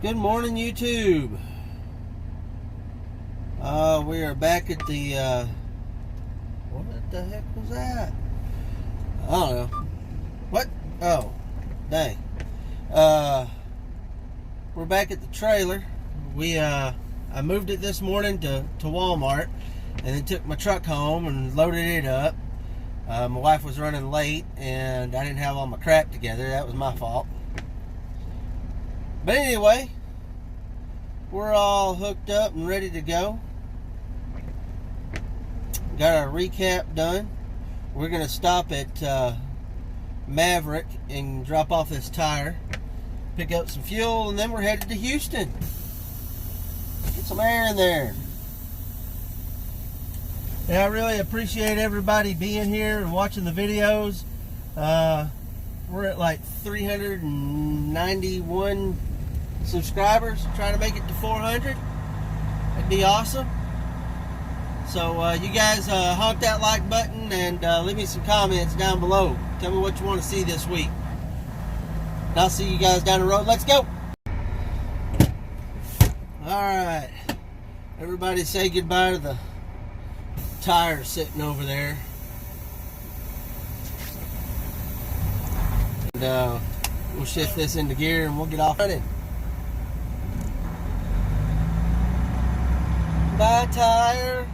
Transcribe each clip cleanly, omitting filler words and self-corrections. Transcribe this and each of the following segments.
Good morning, YouTube. We are back at the, what the heck was that? I don't know. What? Oh, dang. We're back at the trailer. I moved it this morning to Walmart, and then took my truck home and loaded it up. My wife was running late, and I didn't have all my crap together. That was my fault. But anyway, we're all hooked up and ready to go. Got our recap done. We're going to stop at Maverick and drop off this tire, pick up some fuel, and then we're headed to Houston. Get some air in there. And I really appreciate everybody being here and watching the videos. We're at like 391 subscribers, trying to make it to 400. That'd be awesome. So you guys honk that like button and leave me some comments down below. Tell me what you want to see this week. And I'll see you guys down the road. Let's go. Alright, everybody say goodbye to the tire sitting over there. And we'll shift this into gear and we'll get off running. Bye, tire.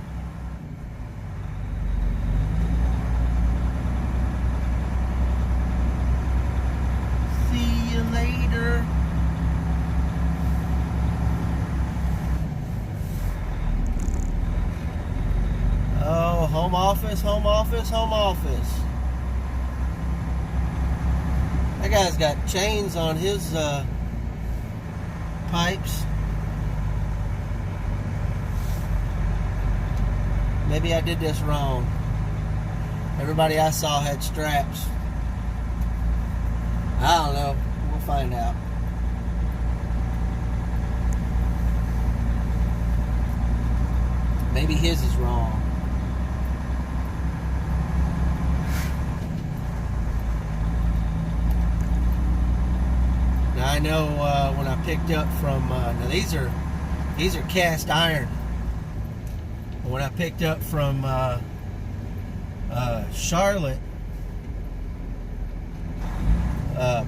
See you later. Oh, home office, home office, home office. That guy's got chains on his pipes. Maybe I did this wrong. Everybody I saw had straps. I don't know. We'll find out. Maybe his is wrong. Now I know when I picked up from now these are cast iron. When I picked up from Charlotte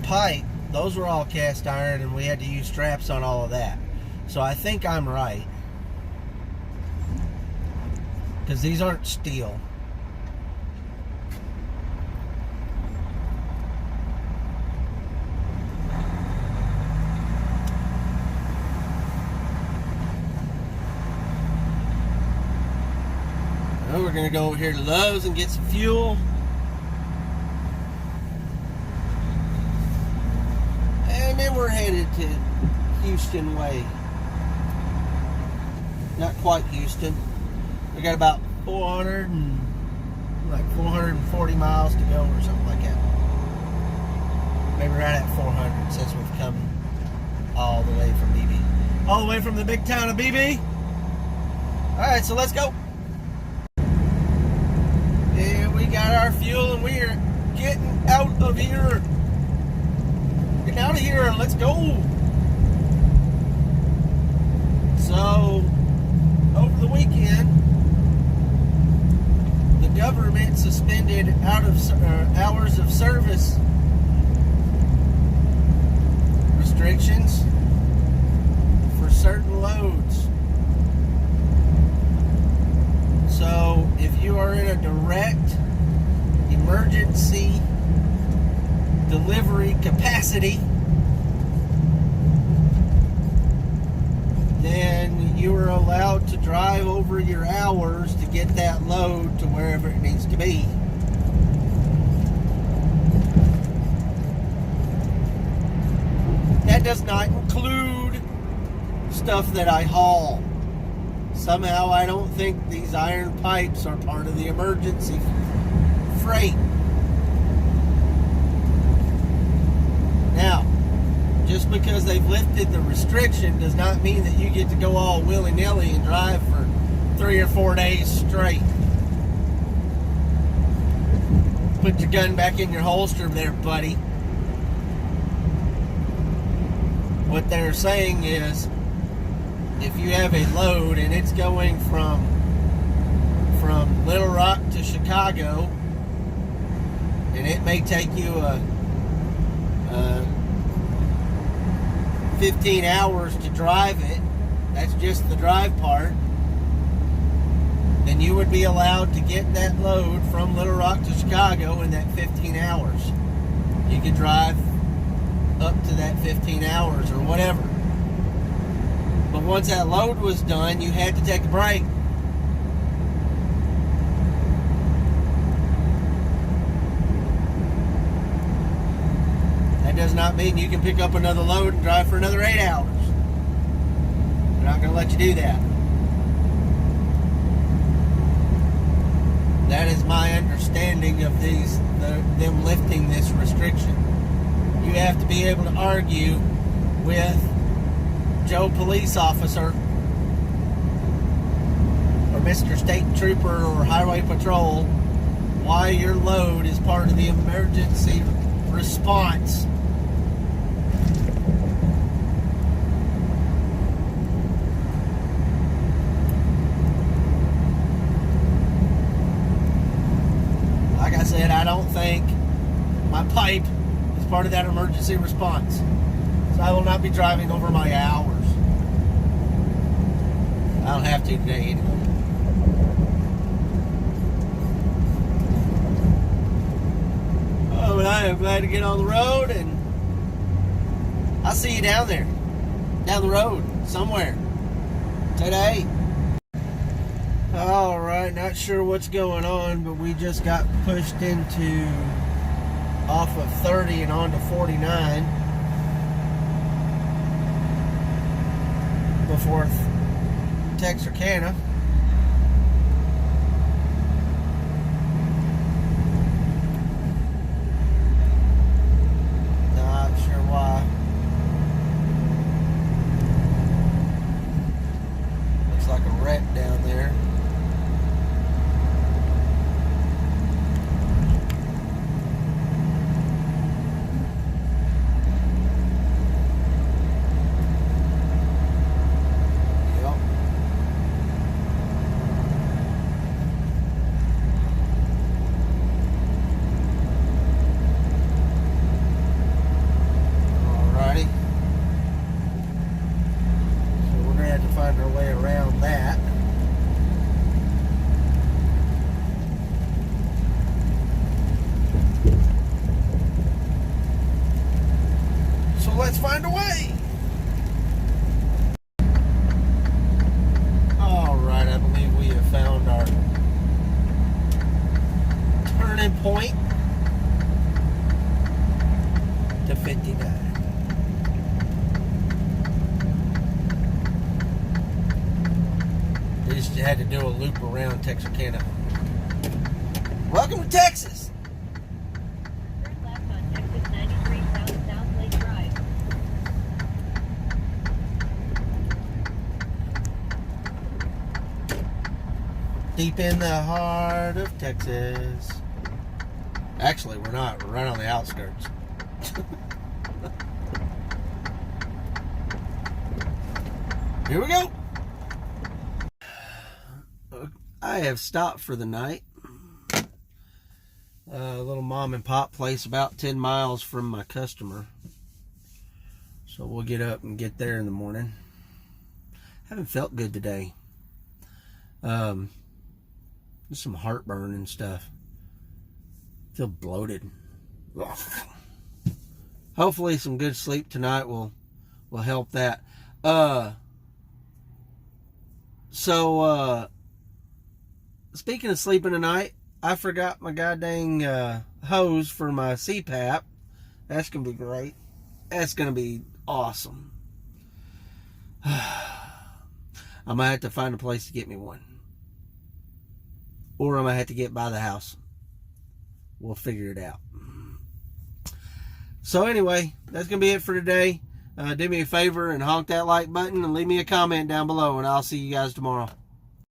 pipe, those were all cast iron, and we had to use straps on all of that. So I think I'm right, because these aren't steel. We're going to go over here to Lowe's and get some fuel. And then we're headed to Houston way. Not quite Houston. We got about 440 miles to go or something like that. Maybe right at 400 since we've come all the way from BB. All the way from the big town of BB. Alright, so let's go. We got our fuel and we are getting out of here. Getting out of here. Let's go. So, over the weekend, the government suspended hours of service restrictions for certain loads. So, if you are in a direct emergency delivery capacity, then you are allowed to drive over your hours to get that load to wherever it needs to be. That does not include stuff that I haul. Somehow I don't think these iron pipes are part of the emergency freight. Now, just because they've lifted the restriction does not mean that you get to go all willy-nilly and drive for 3 or 4 days straight. Put your gun back in your holster there, buddy. what they're saying is, if you have a load and it's going from Little Rock to Chicago, and it may take you 15 hours to drive it, that's just the drive part, then you would be allowed to get that load from Little Rock to Chicago in that 15 hours. You could drive up to that 15 hours or whatever. But once that load was done, you had to take a break. That does not mean you can pick up another load and drive for another 8 hours. They're not going to let you do that. That is my understanding of them lifting this restriction. You have to be able to argue with Joe Police Officer or Mr. State Trooper or Highway Patrol why your load is part of the emergency response. Like I said, I don't think my pipe is part of that emergency response. So I will not be driving over my hours. I don't have to today anyway. Oh, but I am glad to get on the road, and I'll see you down there. Down the road, somewhere. Today. Alright, not sure what's going on, but we just got pushed into off of 30 and onto 49 before Texarkana. Not sure why. Looks like a wreck down there. Let's find a way. Alright, I believe we have found our turning point to 59. They just had to do a loop around Texarkana. Welcome to Texas. Deep in the heart of Texas. Actually, we're not. We're right on the outskirts. Here we go. I have stopped for the night. A little mom and pop place about 10 miles from my customer. So we'll get up and get there in the morning. Haven't felt good today. Just some heartburn and stuff. Feel bloated. Ugh. Hopefully some good sleep tonight will help that. Speaking of sleeping tonight, I forgot my goddamn hose for my CPAP. That's gonna be great. That's gonna be awesome. I might have to find a place to get me one. Or I might have to get by the house. We'll figure it out. So anyway, that's going to be it for today. Do me a favor and honk that like button and leave me a comment down below, and I'll see you guys tomorrow.